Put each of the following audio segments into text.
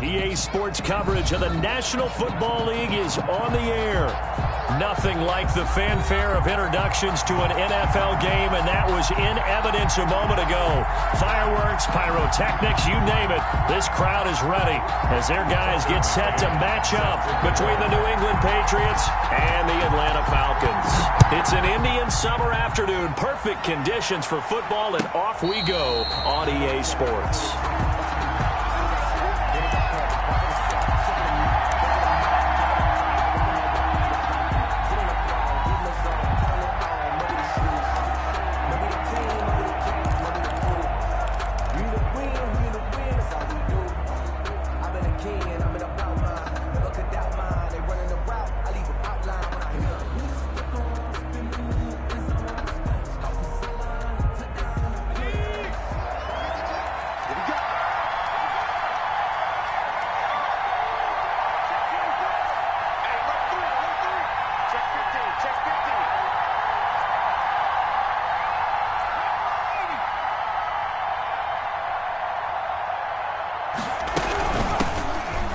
EA Sports coverage of the National Football League is on the air. Nothing like the fanfare of introductions to an NFL game, and that was in evidence a moment ago. Fireworks, pyrotechnics, you name it. This crowd is ready as their guys get set to match up between the New England Patriots and the Atlanta Falcons. It's an Indian summer afternoon. Perfect conditions for football, and off we go on EA Sports.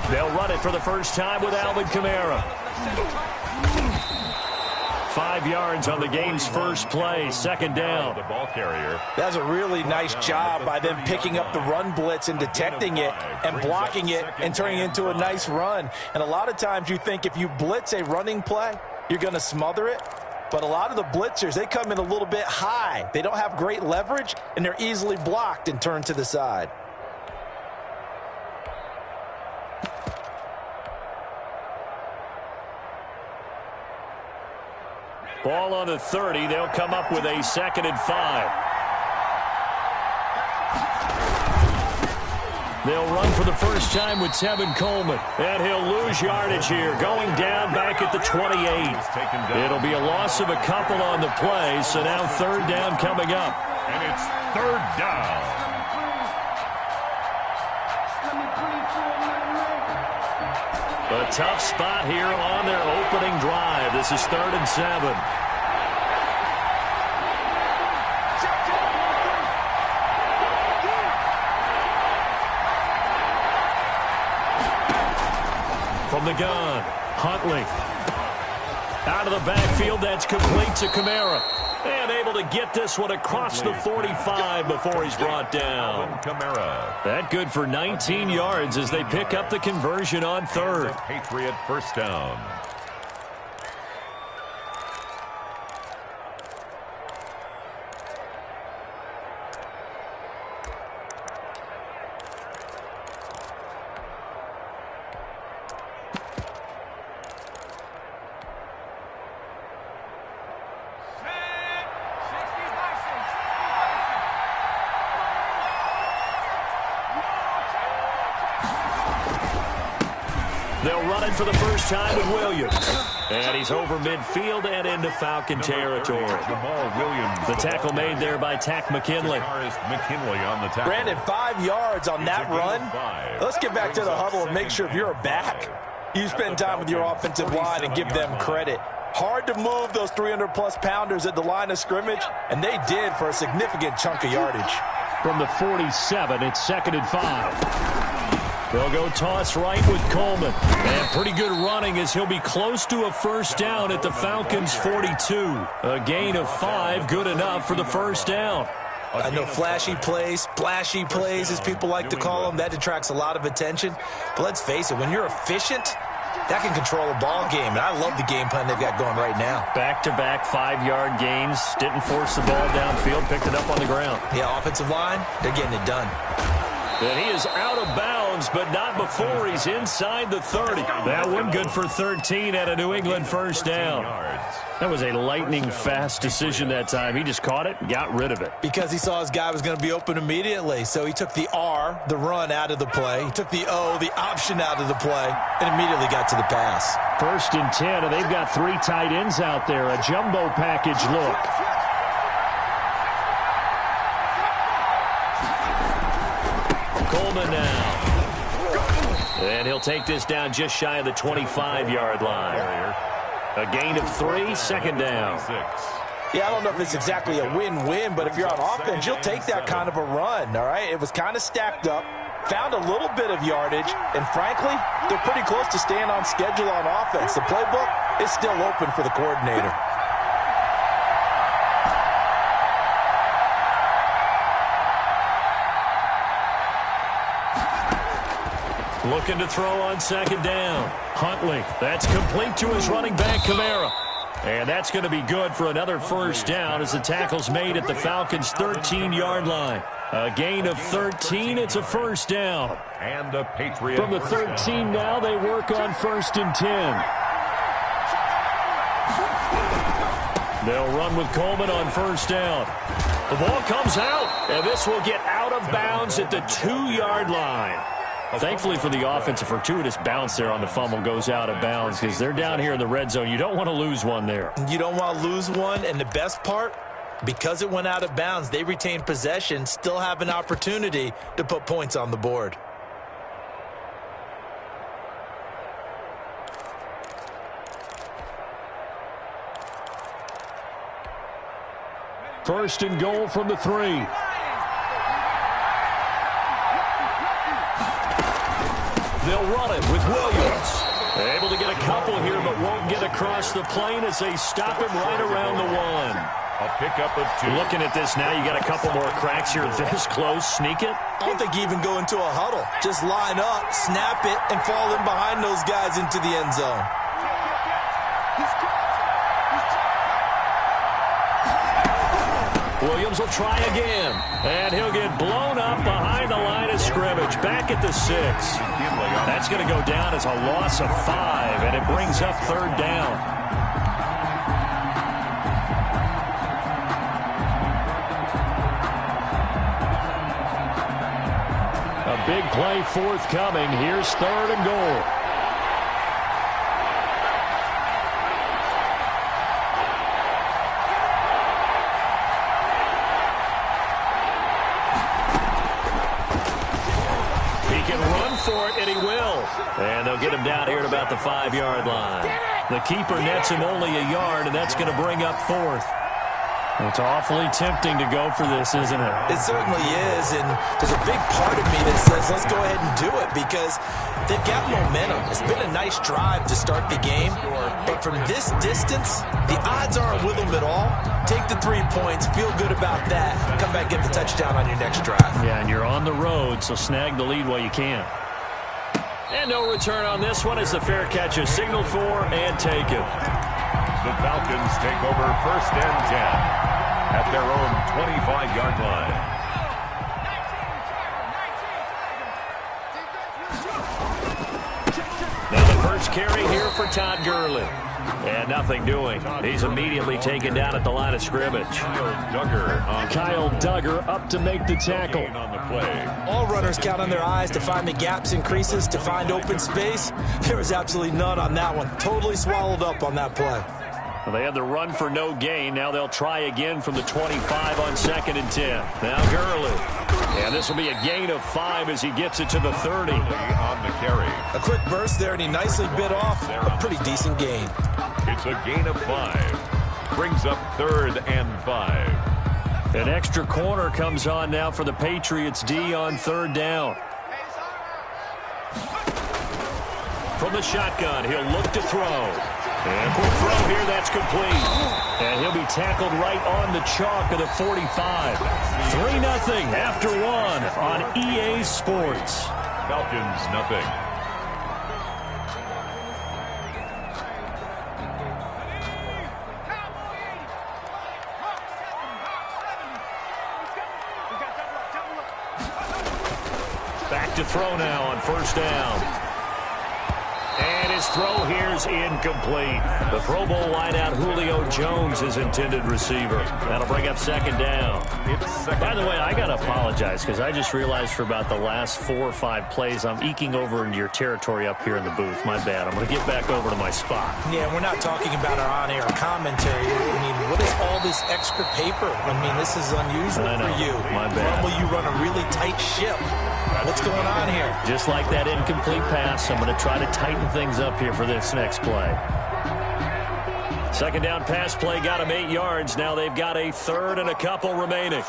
They'll run it for the first time with Alvin Kamara. 5 yards on the game's first play, second down. The ball carrier. That's a really nice job by them picking up the run blitz and detecting it and blocking it and turning it into a nice run. And a lot of times you think if you blitz a running play, you're going to smother it. But a lot of the blitzers, they come in a little bit high. They don't have great leverage, and they're easily blocked and turned to the side. Ball on the 30. They'll come up with a 2nd and 5. They'll run for the first time with Tevin Coleman. And he'll lose yardage here, going down back at the 28. It'll be a loss of a couple on the play, so now 3rd down coming up. And it's 3rd down. A tough spot here on their opening drive. This is 3rd and 7. From the gun, Huntley. Out of the backfield, that's complete to Kamara. And able to get this one across the 45 before he's brought down. Kamara. That good for 19 yards as they pick up the conversion on 3rd. Patriot first down. They'll run it for the first time with Williams. And he's over midfield and into Falcon territory. The tackle made there by Tack McKinley. Brandon, 5 yards on that run. Let's get back to the huddle and make sure if you're a back, you spend time with your offensive line and give them credit. Hard to move those 300-plus pounders at the line of scrimmage, and they did for a significant chunk of yardage. From the 47, it's 2nd and 5. They'll go toss right with Coleman. And pretty good running as he'll be close to a first down at the Falcons' 42. A gain of 5, good enough for the first down. I know flashy plays, splashy plays, as people like to call them, that attracts a lot of attention. But let's face it, when you're efficient, that can control a ball game. And I love the game plan they've got going right now. Back-to-back 5-yard gains. Didn't force the ball downfield, picked it up on the ground. Yeah, offensive line, they're getting it done. And he is out of bounds, but not before he's inside the 30. That one good for 13 at a New England first down. That was a lightning-fast decision that time. He just caught it and got rid of it. Because he saw his guy was going to be open immediately. So he took the R, the run, out of the play. He took the O, the option, out of the play, and immediately got to the pass. 1st and 10, and they've got 3 tight ends out there. A jumbo package look. Coleman now. And he'll take this down just shy of the 25-yard line. A gain of 3, 2nd down. Yeah, I don't know if it's exactly a win-win, but if you're on offense, you'll take that kind of a run, all right? It was kind of stacked up. found a little bit of yardage, and frankly, they're pretty close to staying on schedule on offense. The playbook is still open for the coordinator. Looking to throw on second down. Huntley, that's complete to his running back, Kamara. And that's going to be good for another first down as the tackle's made at the Falcons' 13-yard line. A gain of 13, it's a first down. And the Patriots. From the 13 now, they work on 1st and 10. They'll run with Coleman on first down. The ball comes out, and this will get out of bounds at the 2-yard line. Thankfully for the offense, a fortuitous bounce there on the fumble goes out of bounds because they're down here in the red zone. You don't want to lose one there. You don't want to lose one, and the best part, because it went out of bounds, they retain possession, still have an opportunity to put points on the board. First and goal from the 3. They'll run it with Williams. Able to get a couple here, but won't get across the plane as they stop him right around the 1. A pickup of 2. Looking at this now, you got a couple more cracks here this close. Sneak it. I don't think you even go into a huddle. Just line up, snap it, and fall in behind those guys into the end zone. Williams will try again, and he'll get blown up behind the line of scrimmage, back at the 6. That's going to go down as a loss of 5, and it brings up 3rd down. A big play forthcoming. Here's 3rd and goal. For it, and he will. And they'll get him down here at about the 5-yard line. The keeper nets him only a yard, and that's going to bring up 4th. It's awfully tempting to go for this, isn't it? It certainly is, and there's a big part of me that says let's go ahead and do it because they've got momentum. It's been a nice drive to start the game, but from this distance, the odds aren't with them at all. Take the 3 points, feel good about that, come back and get the touchdown on your next drive. Yeah, and you're on the road, so snag the lead while you can. And no return on this one as the fair catch is signaled for and taken. The Falcons take over 1st and 10 at their own 25-yard line. Now the first carry here for Todd Gurley. And nothing doing. He's immediately taken down at the line of scrimmage. Kyle Duggar up to make the tackle. All runners count on their eyes to find the gaps and creases, to find open space. There was absolutely none on that one. Totally swallowed up on that play. Well, they had the run for no gain. Now they'll try again from the 25 on 2nd and 10. Now Gurley. And this will be a gain of 5 as he gets it to the 30. On the carry. A quick burst there, and he nicely bit off a pretty decent gain. It's a gain of 5. Brings up 3rd and 5. An extra corner comes on now for the Patriots D on 3rd down. From the shotgun, he'll look to throw. And quick throw here, that's complete. And he'll be tackled right on the chalk of the 45. 3-0 after 1 on EA Sports. Falcons, nothing. Back to throw now on 1st down. And his throw here's incomplete. The Pro Bowl wideout Julio Jones is intended receiver. That'll bring up 2nd down. By the way, I got to apologize because I just realized for about the last 4 or 5 plays, I'm eking over into your territory up here in the booth. My bad. I'm going to get back over to my spot. Yeah, we're not talking about our on-air commentary. I mean, what is all this extra paper? I mean, this is unusual for you. My bad. Normally you run a really tight ship. What's going on here? Just like that incomplete pass, I'm going to try to tighten things up here for this next play. 2nd down pass play got him 8 yards. Now they've got a 3rd and a couple remaining.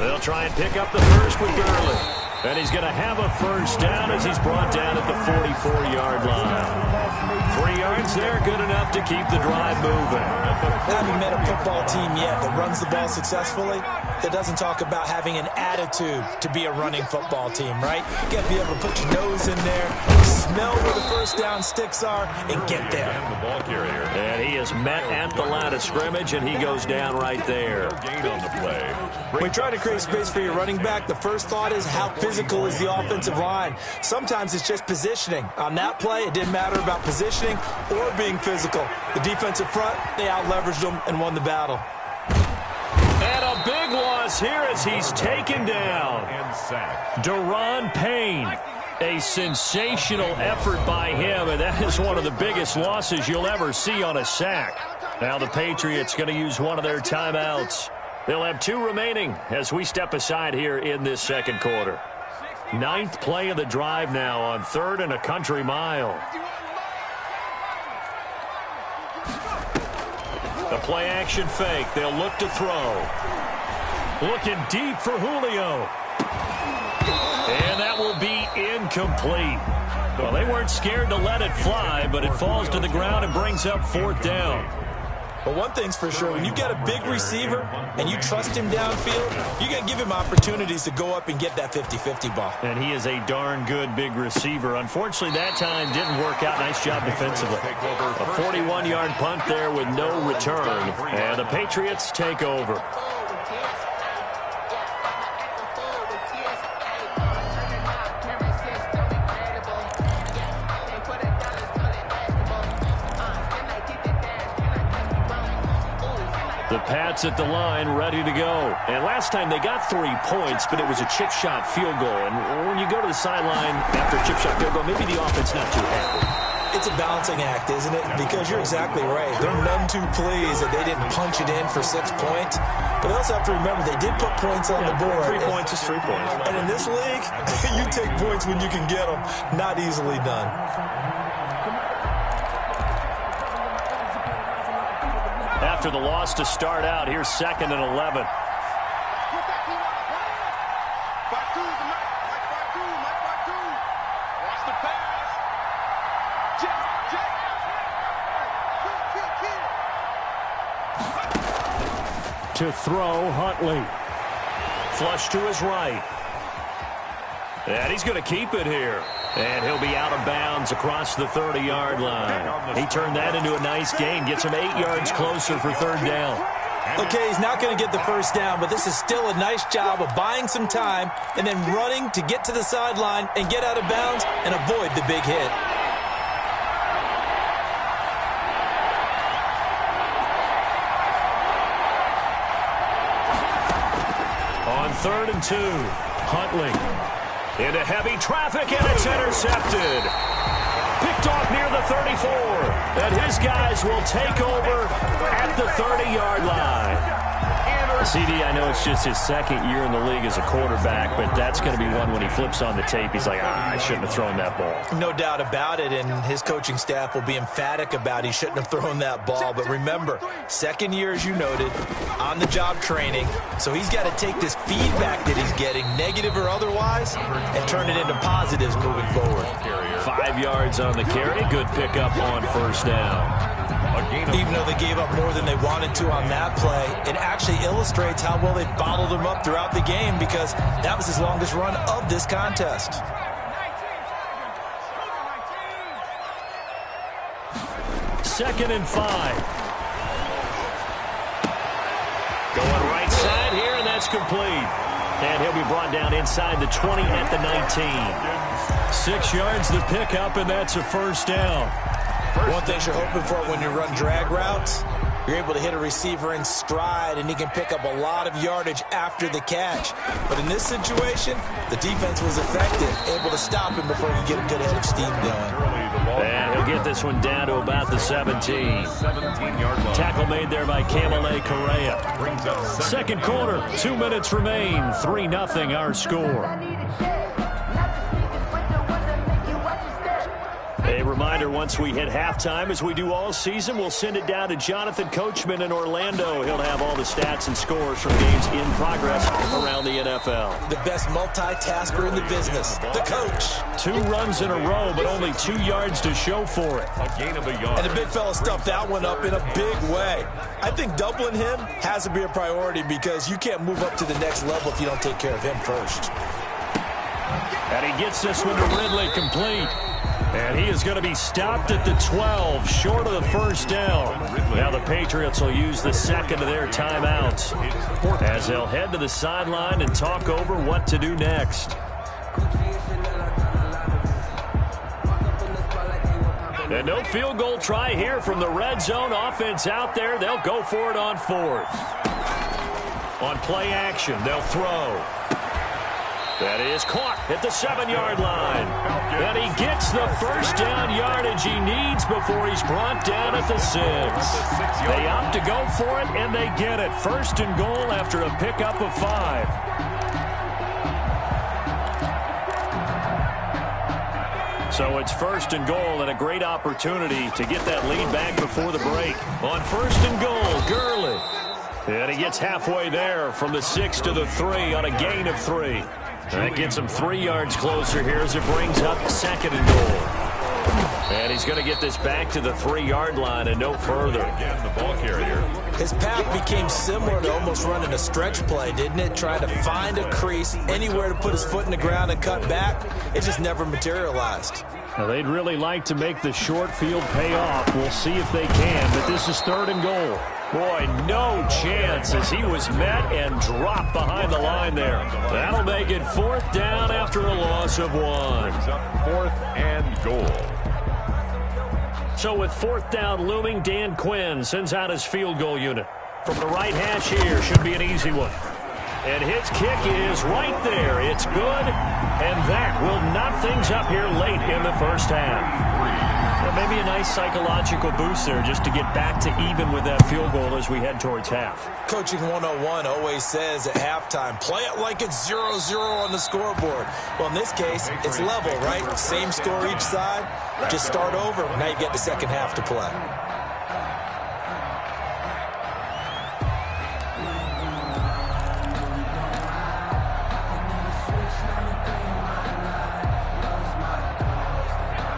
They'll try and pick up the first with Gurley. And he's going to have a first down as he's brought down at the 44-yard line. 3 yards there, good enough to keep the drive moving. I haven't met a football team yet that runs the ball successfully that doesn't talk about having an attitude to be a running football team, right? You got to be able to put your nose in there, smell where the first down sticks are, and get there. The ball carrier. And he is met at the line of scrimmage, and he goes down right there. Gain on the play. When you're trying to create space for your running back, the first thought is how physical is the offensive line. Sometimes it's just positioning. On that play, it didn't matter about positioning or being physical. The defensive front, they out-leveraged them and won the battle. And a big loss here as he's taken down. And sacked. Daron Payne. A sensational effort by him, and that is one of the biggest losses you'll ever see on a sack. Now the Patriots going to use one of their timeouts. They'll have 2 remaining as we step aside here in this second quarter. 9th play of the drive now on 3rd and a country mile. The play action fake. They'll look to throw. Looking deep for Julio. And that will be incomplete. Well, they weren't scared to let it fly, but it falls to the ground and brings up 4th down. But one thing's for sure, when you got a big receiver and you trust him downfield, you're going to give him opportunities to go up and get that 50-50 ball. And he is a darn good big receiver. Unfortunately, that time didn't work out. Nice job defensively. A 41-yard punt there with no return. And the Patriots take over. The Pats at the line, ready to go. And last time they got 3 points, but it was a chip shot field goal. And when you go to the sideline after a chip shot field goal, maybe the offense not too happy. It's a balancing act, isn't it? Because you're exactly right. They're none too pleased that they didn't punch it in for 6 points. But they also have to remember they did put points on the board. 3 points is 3 points. And in this league, you take points when you can get them. Not easily done. After the loss to start out, here's 2nd and 11. To throw, Huntley. Flush to his right. And he's going to keep it here. And he'll be out of bounds across the 30-yard line. He turned that into a nice gain. Gets him 8 yards closer for 3rd down. Okay, he's not going to get the first down, but this is still a nice job of buying some time and then running to get to the sideline and get out of bounds and avoid the big hit. On 3rd and 2, Huntley. Into heavy traffic, and it's intercepted. Picked off near the 34. And his guys will take over at the 30-yard line. CD, I know it's just his 2nd year in the league as a quarterback, but that's going to be one when he flips on the tape. He's like, I shouldn't have thrown that ball. No doubt about it, and his coaching staff will be emphatic about he shouldn't have thrown that ball. But remember, 2nd year, as you noted, on-the-job training. So he's got to take this feedback that he's getting, negative or otherwise, and turn it into positives moving forward. 5 yards on the carry. Good pickup on 1st down. Even though they gave up more than they wanted to on that play, it actually illustrates how well they bottled him up throughout the game because that was his longest run of this contest. Second and 5. Going right side here, and that's complete. And he'll be brought down inside the 20 at the 19. 6 yards the pickup, and that's a 1st down. One thing you're hoping for when you run drag routes, you're able to hit a receiver in stride, and he can pick up a lot of yardage after the catch. But in this situation, the defense was effective, able to stop him before he could get a good head of steam going. And he'll get this one down to about the 17. Tackle made there by Kamale Correa. Second quarter, 2 minutes remain. 3-0 our score. A reminder, once we hit halftime, as we do all season, we'll send it down to Jonathan Coachman in Orlando. He'll have all the stats and scores from games in progress around the NFL. The best multitasker in the business, the coach. 2 runs in a row, but only 2 yards to show for it. A gain of a yard. And the big fella stuffed that one up in a big way. I think doubling him has to be a priority because you can't move up to the next level if you don't take care of him first. And he gets this one to Ridley complete. And he is going to be stopped at the 12, short of the first down. Now the Patriots will use the second of their timeouts as they'll head to the sideline and talk over what to do next. And no field goal try here from the red zone offense out there. They'll go for it on 4th. On play action, they'll throw. That is caught at the 7-yard line. And he gets the first down yardage he needs before he's brought down at the 6. They opt to go for it, and they get it. 1st and goal after a pickup of 5. So it's 1st and goal and a great opportunity to get that lead back before the break. On 1st and goal, Gurley. And he gets halfway there from the 6 to the 3 on a gain of 3. That gets him 3 yards closer here as it brings up 2nd and goal. And he's going to get this back to the 3-yard line and no further. Again, the ball carrier. His path became similar to almost running a stretch play, didn't it? Trying to find a crease, anywhere to put his foot in the ground and cut back. It just never materialized. Now, they'd really like to make the short field pay off. We'll see if they can, but this is 3rd and goal. Boy, no chance as he was met and dropped behind the line there. That'll make it 4th down after a loss of 1. Brings up 4th and goal. So with 4th down looming, Dan Quinn sends out his field goal unit. From the right hash here, should be an easy one. And his kick is right there. It's good, and that will knock things up here late in the first half. Well, maybe a nice psychological boost there just to get back to even with that field goal as we head towards half. Coaching 101 always says at halftime, play it like it's 0-0 on the scoreboard. Well, in this case, it's level, right? Same score each side. Just start over. Now you get the second half to play.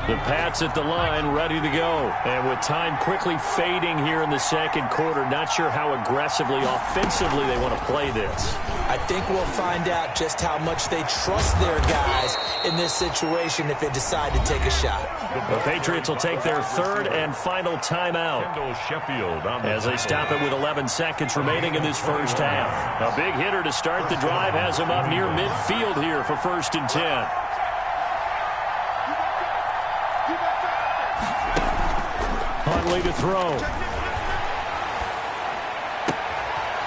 The Pats at the line, ready to go. And with time quickly fading here in the second quarter, not sure how aggressively, offensively they want to play this. I think we'll find out just how much they trust their guys in this situation if they decide to take a shot. The Patriots will take their 3rd and final timeout as they stop it with 11 seconds remaining in this first half. A big hitter to start the drive has him up near midfield here for 1st and 10. Huntley to throw.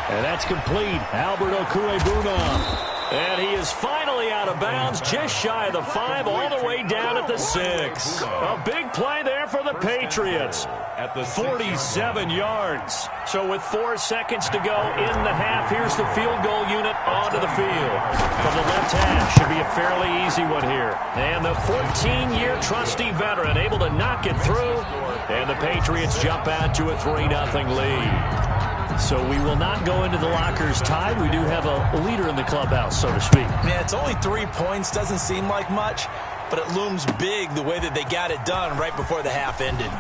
And that's complete. Albert Okwuegbunam. And he is finally out of bounds, just shy of the 5, all the way down at the 6. A big play there for the Patriots. At the 47 yards. So with 4 seconds to go in the half, here's the field goal unit onto the field. From the left hash, should be a fairly easy one here. And the 14-year trusty veteran able to knock it through. And the Patriots jump out to a 3-0 lead. So we will not go into the lockers tied. We do have a leader in the clubhouse, so to speak. Yeah, it's only 3 points. Doesn't seem like much, but it looms big the way that they got it done right before the half ended.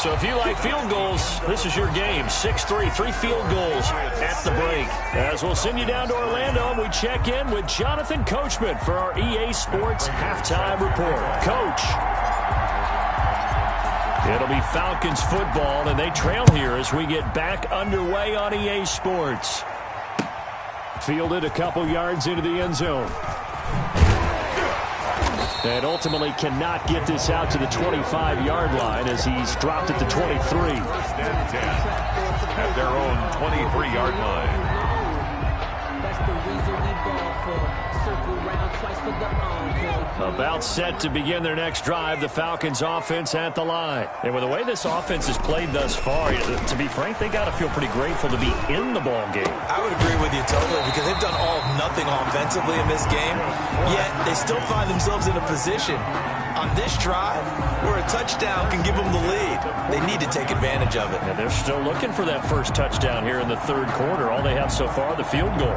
So if you like field goals, this is your game. 6-3, 3 field goals at the break. As we'll send you down to Orlando, and we check in with Jonathan Coachman for our EA Sports Halftime Report. Coach. It'll be Falcons football, and they trail here as we get back underway on EA Sports. Fielded a couple yards into the end zone. And ultimately cannot get this out to the 25-yard line as he's dropped at the 23. First and 10 at their own 23-yard line. That's the reason we ball for. Circle round twice for the encore. About set to begin their next drive, the Falcons offense at the line. And with the way this offense has played thus far, to be frank, they got to feel pretty grateful to be in the ball game. I would agree with you totally because they've done all of nothing offensively in this game, yet they still find themselves in a position on this drive where a touchdown can give them the lead. They need to take advantage of it. And they're still looking for that first touchdown here in the third quarter. All they have so far, the field goal.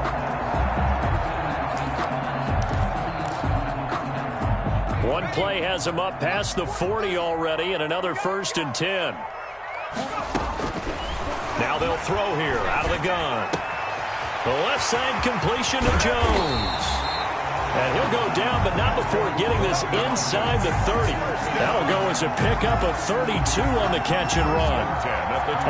One play has them up past the 40 already, and another 1st and 10. Now they'll throw here out of the gun. The left side completion to Jones. And he'll go down, but not before getting this inside the 30. That'll go as a pickup of 32 on the catch and run.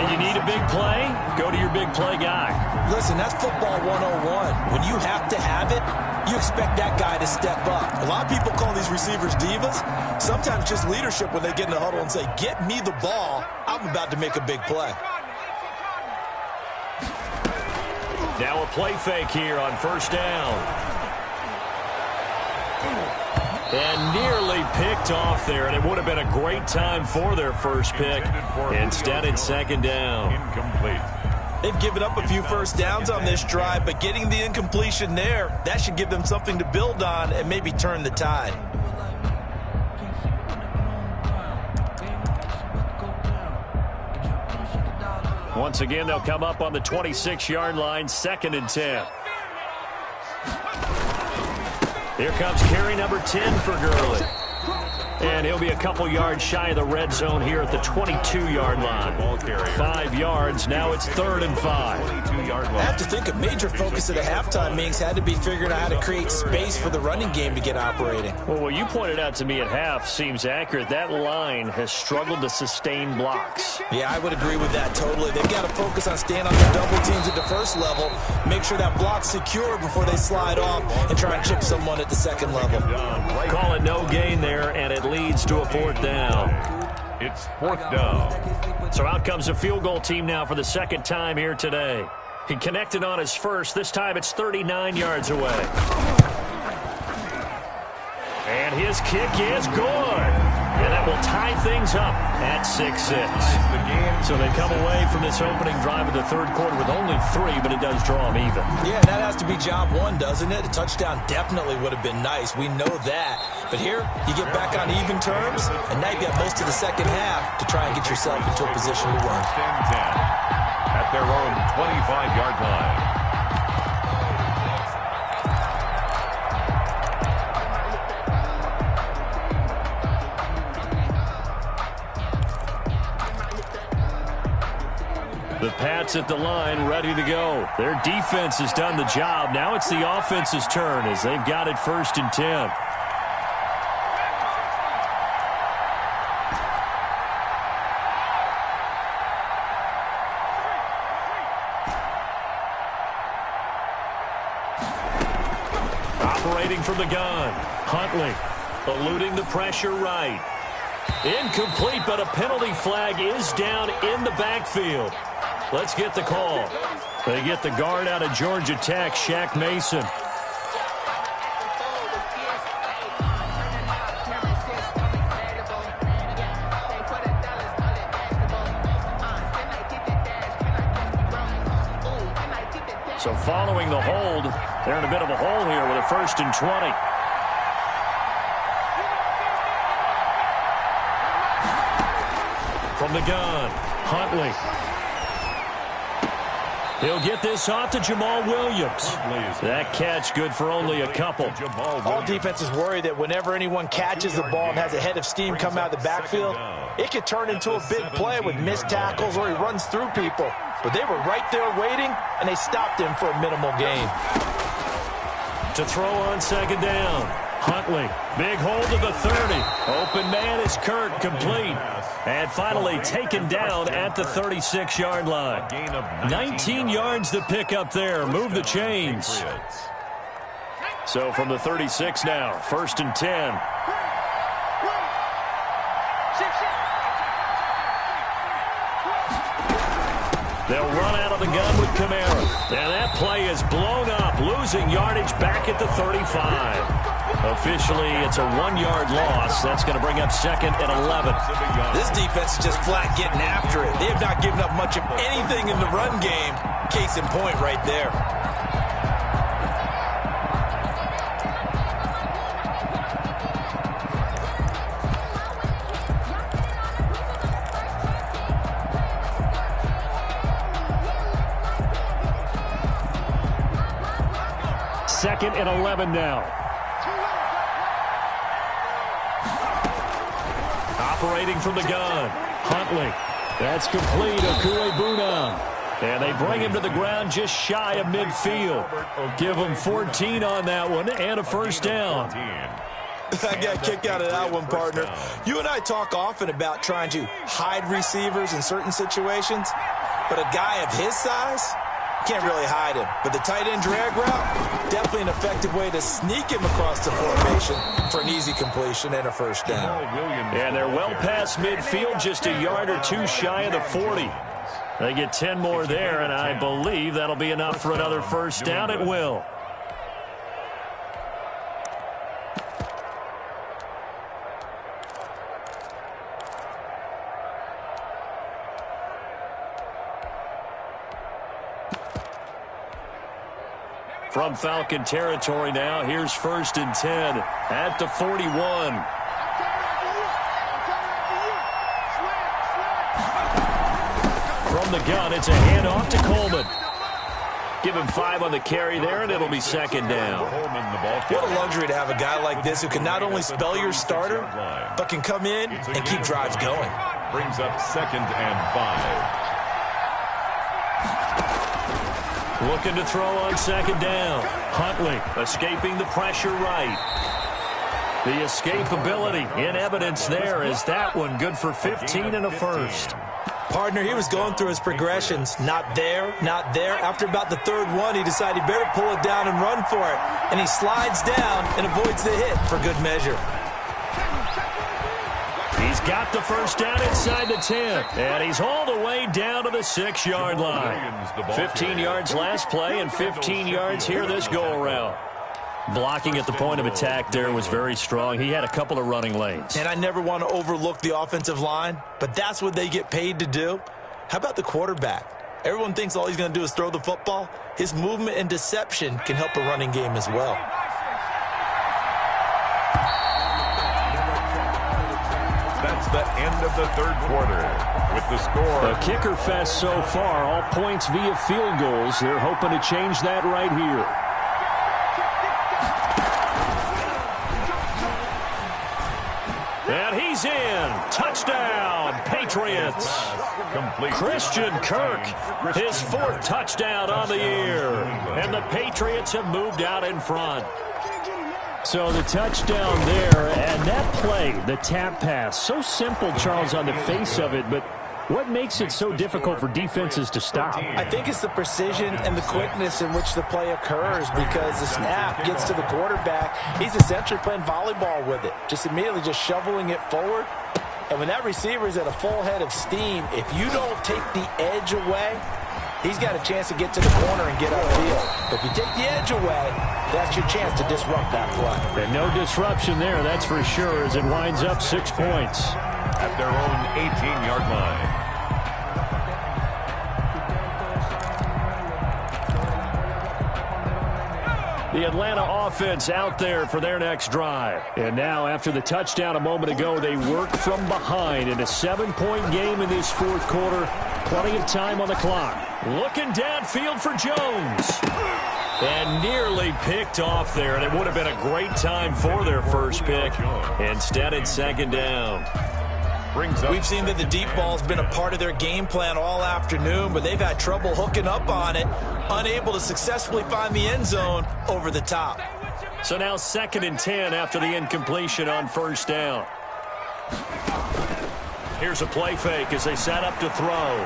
And you need a big play? Go to your big play guy. Listen, that's football 101. When you have to have it, you expect that guy to step up. A lot of people call these receivers divas. Sometimes just leadership when they get in the huddle and say, get me the ball. I'm about to make a big play. Now a play fake here on 1st down. And nearly picked off there, and it would have been a great time for their first pick. Instead, it's 2nd down. Incomplete. They've given up a few first downs on this drive, but getting the incompletion there, that should give them something to build on and maybe turn the tide. Once again, they'll come up on the 26-yard line, 2nd and 10. Here comes carry number 10 for Gurley. And he'll be a couple yards shy of the red zone here at the 22-yard line. 5 yards. Now it's 3rd and 5. I have to think a major focus of the halftime meetings had to be figuring out how to create space for the running game to get operating. Well, what you pointed out to me at half seems accurate. That line has struggled to sustain blocks. Yeah, I would agree with that totally. They've got to focus on staying on the double teams at the first level, make sure that block's secure before they slide off, and try and chip someone at the second level. Call it no gain there, and it leads to a 4th down. It's 4th down. So out comes a field goal team now for the 2nd time here today. He connected on his first. This time it's 39 yards away. And his kick is good. And that will tie things up at 6-6. So they come away from this opening drive of the third quarter with only 3, but it does draw them even. Yeah, that has to be job 1, doesn't it? A touchdown definitely would have been nice. We know that. But here, you get back on even terms, and now you got most of the second half to try and get yourself into a position to win. 10 at their own 25-yard line. The Pats at the line ready to go. Their defense has done the job. Now it's the offense's turn as they've got it 1st and 10. Operating from the gun. Huntley eluding the pressure right. Incomplete, but a penalty flag is down in the backfield. Let's get the call. They get the guard out of Georgia Tech, Shaq Mason. So following the hold, they're in a bit of a hole here with a 1st and 20. From the gun, Huntley. He'll get this off to Jamal Williams. That catch good for only a couple. All defenses worry that whenever anyone catches the ball and has a head of steam come out of the backfield, it could turn into a big play with missed tackles or he runs through people. But they were right there waiting, and they stopped him for a minimal gain. To throw on 2nd down. Huntley, big hold of the 30. Open man is Kirk, complete. And finally taken down at the 36-yard line. 19 yards to pick up there. Move the chains. So from the 36 now, 1st and 10. They'll run out of the gun with Kamara. And that play is blown up, losing yardage back at the 35. Officially, it's a 1-yard loss. That's going to bring up 2nd and 11. This defense is just flat getting after it. They have not given up much of anything in the run game. Case in point right there. Second and 11 now. Operating from the gun. Huntley. That's complete. Okuebuna. And they bring him to the ground just shy of midfield. Give him 14 on that one and a first down. I got a kick out of that one, partner. You and I talk often about trying to hide receivers in certain situations, but a guy of his size, can't really hide him. But the tight end drag route, definitely an effective way to sneak him across the formation for an easy completion and a first down. And they're well past midfield, just a yard or two shy of the 40. They get 10 more there, and I believe that'll be enough for another first down. It will. From Falcon territory now, here's 1st and 10 at the 41. From the gun, it's a handoff to Coleman. Give him 5 on the carry there, and it'll be 2nd down. What a luxury to have a guy like this who can not only spell your starter, but can come in and keep drives going. Brings up 2nd and 5. Looking to throw on 2nd down. Huntley escaping the pressure right. The escapability in evidence there is that one good for 15 and a first. Partner, he was going through his progressions. Not there, not there. After about the 3rd one, he decided he better pull it down and run for it. And he slides down and avoids the hit for good measure. He's got the first down inside the 10. And he's all the way down to the 6-yard line. 15 yards last play and 15 yards here this go-around. Blocking at the point of attack there was very strong. He had a couple of running lanes. And I never want to overlook the offensive line, but that's what they get paid to do. How about the quarterback? Everyone thinks all he's going to do is throw the football. His movement and deception can help a running game as well. That's the end of the 3rd quarter. With the score. A kicker fest so far. All points via field goals. They're hoping to change that right here. And he's in. Touchdown, Patriots. Complete. Christian Kirk, his 4th touchdown on the year. And the Patriots have moved out in front. So the touchdown there, and that play, the tap pass, so simple, Charles, on the face of it, but what makes it so difficult for defenses to stop? I think it's the precision and the quickness in which the play occurs, because the snap gets to the quarterback. He's essentially playing volleyball with it, just immediately just shoveling it forward. And when that receiver is at a full head of steam, if you don't take the edge away, he's got a chance to get to the corner and get upfield. But if you take the edge away, that's your chance to disrupt that play. And no disruption there, that's for sure, as it winds up 6 points. At their own 18-yard line. The Atlanta offense out there for their next drive. And now, after the touchdown a moment ago, they work from behind in a 7-point game in this 4th quarter. Plenty of time on the clock. Looking downfield for Jones. And nearly picked off there, and it would have been a great time for their first pick. Instead, it's 2nd down. We've seen that the deep ball's been a part of their game plan all afternoon, but they've had trouble hooking up on it, unable to successfully find the end zone over the top. So now 2nd and 10 after the incompletion on 1st down. Here's a play fake as they set up to throw.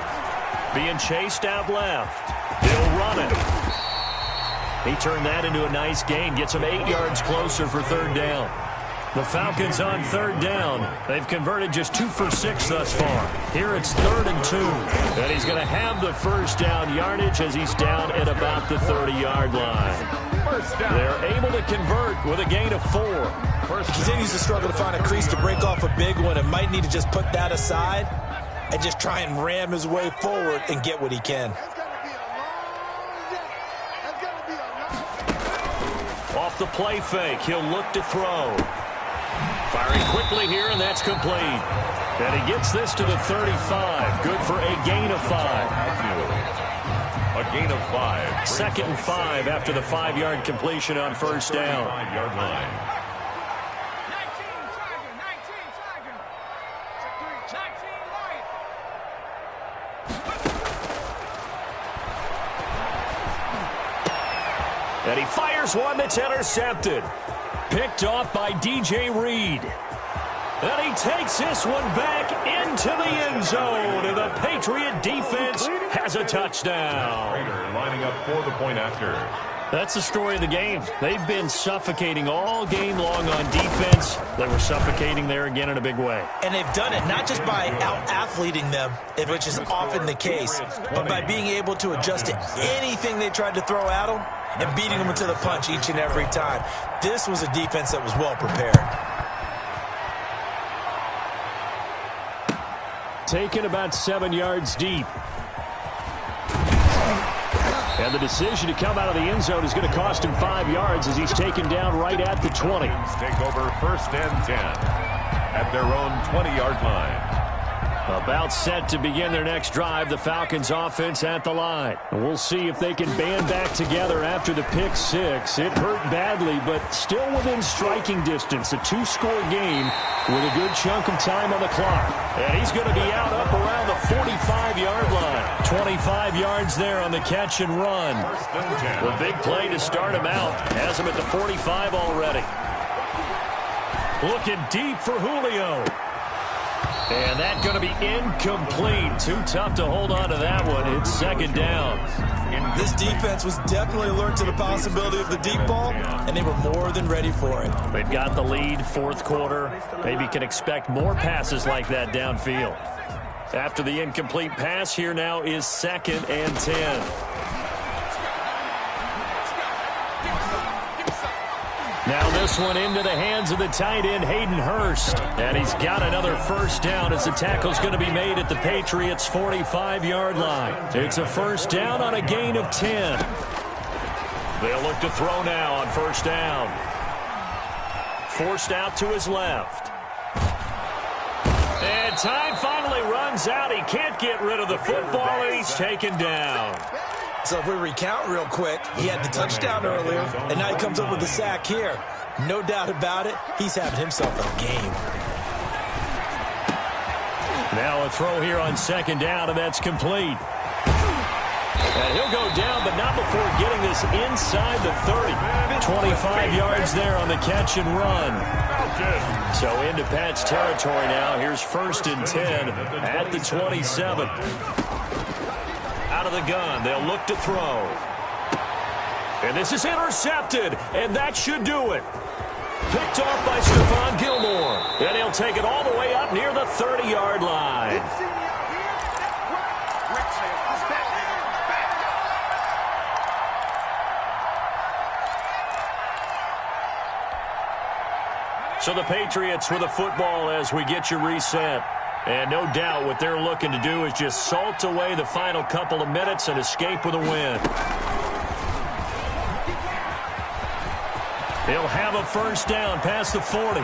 Being chased out left. He'll run it. He turned that into a nice gain. Gets him 8 yards closer for 3rd down. The Falcons on 3rd down. They've converted just 2 for 6 thus far. Here it's 3rd and 2. And he's going to have the first down yardage as he's down at about the 30-yard line. First down. They're able to convert with a gain of 4. He continues to struggle to find a crease to break off a big one and might need to just put that aside and just try and ram his way forward and get what he can. Off the play fake, he'll look to throw. Firing quickly here, and that's complete. And he gets this to the 35. Good for a gain of 5. A gain of 5. 2nd and 5 after the 5-yard completion on first down. 5-yard line. And he fires one that's intercepted. Picked off by DJ Reed. And he takes this one back into the end zone. And the Patriot defense has a touchdown. Raider lining up for the point after. That's the story of the game. They've been suffocating all game long on defense. They were suffocating there again in a big way. And they've done it not just by out-athleting them, which is often the case, but by being able to adjust to anything they tried to throw at them and beating them to the punch each and every time. This was a defense that was well prepared. Taken about 7 yards deep. And the decision to come out of the end zone is going to cost him 5 yards as he's taken down right at the 20. Take over 1st and 10 at their own 20-yard line. About set to begin their next drive, the Falcons offense at the line. And we'll see if they can band back together after the pick 6. It hurt badly, but still within striking distance. A 2-score game with a good chunk of time on the clock. And he's going to be out up around the 45-yard line. 25 yards there on the catch and run. The big play to start him out. Has him at the 45 already. Looking deep for Julio. And that's going to be incomplete. Too tough to hold on to that one. It's 2nd down. This defense was definitely alert to the possibility of the deep ball, and they were more than ready for it. They've got the lead, 4th quarter. Maybe can expect more passes like that downfield. After the incomplete pass, here now is 2nd and 10. Now this one into the hands of the tight end, Hayden Hurst. And he's got another first down as the tackle's going to be made at the Patriots' 45-yard line. It's a first down on a gain of 10. They'll look to throw now on first down. Forced out to his left. And time finally runs out. He can't get rid of the football, and he's taken down. So if we recount real quick, he had the touchdown earlier, and now he comes up with the sack here. No doubt about it, he's having himself a game. Now a throw here on 2nd down, and that's complete. And he'll go down, but not before getting this inside the 30. 25 yards there on the catch and run. So into Pat's territory now. Here's 1st and 10 at the 27. Out of the gun, they'll look to throw. And this is intercepted, and that should do it. Picked off by Stephon Gilmore. And he'll take it all the way up near the 30-yard line. So the Patriots with the football as we get you reset. And no doubt what they're looking to do is just salt away the final couple of minutes and escape with a win. He'll have a first down past the 40.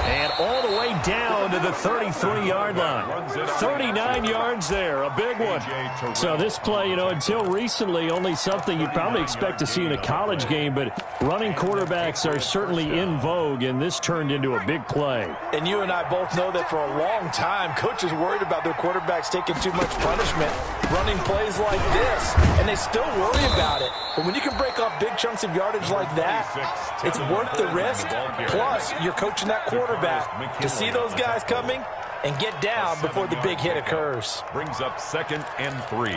And all the way down to the 33-yard line. 39 yards there, a big one. So this play, you know, until recently, only something you'd probably expect to see in a college game, but running quarterbacks are certainly in vogue, and this turned into a big play. And you and I both know that for a long time, coaches worried about their quarterbacks taking too much punishment, running plays like this, and they still worry about it. But when you can break off big chunks of yardage like that, it's worth the risk. Plus, you're coaching that quarterback to see those guys coming and get down before the big hit occurs. Brings up 2nd and 3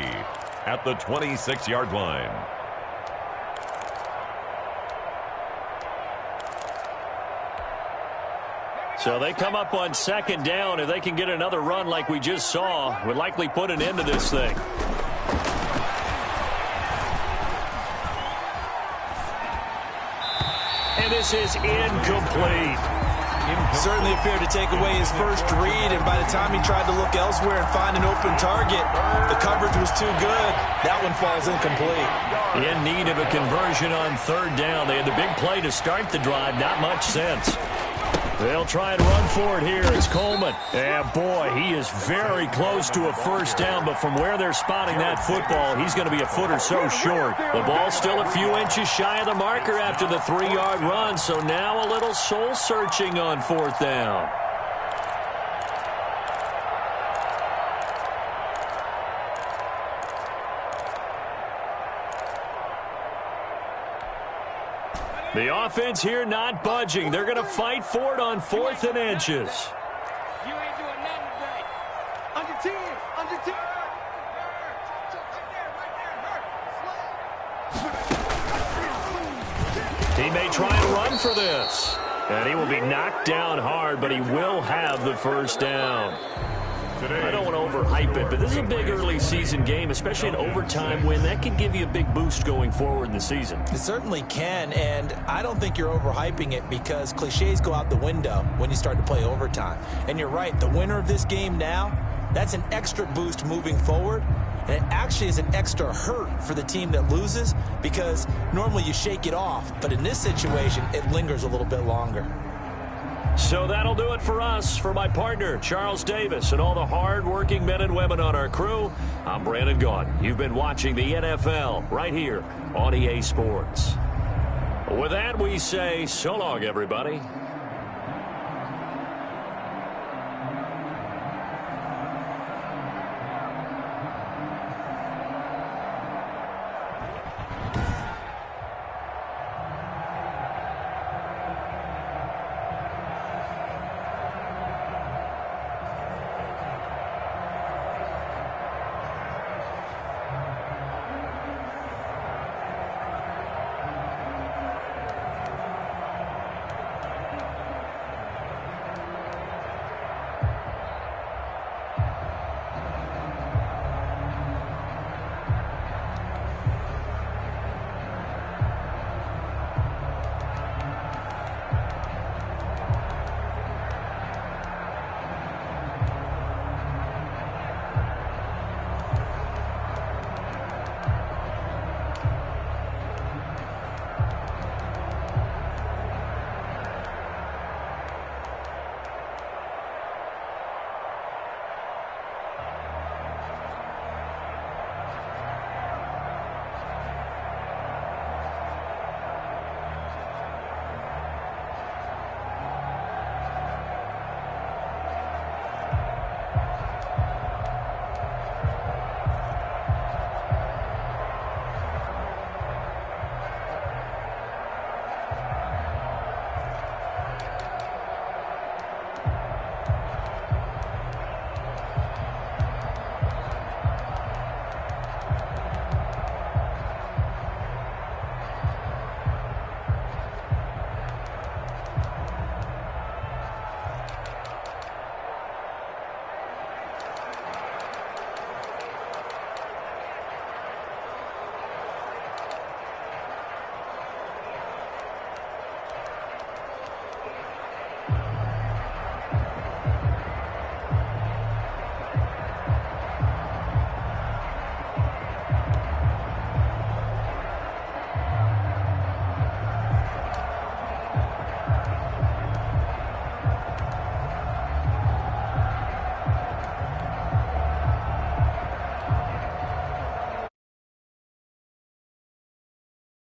at the 26-yard line. So they come up on 2nd down. If they can get another run like we just saw, would likely put an end to this thing. And this is incomplete. Certainly appeared to take away his first read, and by the time he tried to look elsewhere and find an open target, the coverage was too good. That one falls incomplete. In need of a conversion on third down. They had the big play to start the drive. Not much sense. They'll try and run for it here. It's Coleman. And, boy, he is very close to a first down, but from where they're spotting that football, he's going to be a foot or so short. The ball's still a few inches shy of the marker after the 3-yard run, so now a little soul-searching on fourth down. The offense here not budging. They're going to fight for it on 4th and inches. You ain't doing nothing today. Under 10, under 10. He may try and run for this. And he will be knocked down hard, but he will have the first down. I don't want to overhype it, but this is a big early season game, especially an overtime win. That can give you a big boost going forward in the season. It certainly can, and I don't think you're overhyping it because cliches go out the window when you start to play overtime. And you're right, the winner of this game now, that's an extra boost moving forward, and it actually is an extra hurt for the team that loses because normally you shake it off, but in this situation, it lingers a little bit longer. So that'll do it for us. For my partner, Charles Davis, and all the hard-working men and women on our crew, I'm Brandon Gaudin. You've been watching the NFL right here on EA Sports. With that, we say so long, everybody.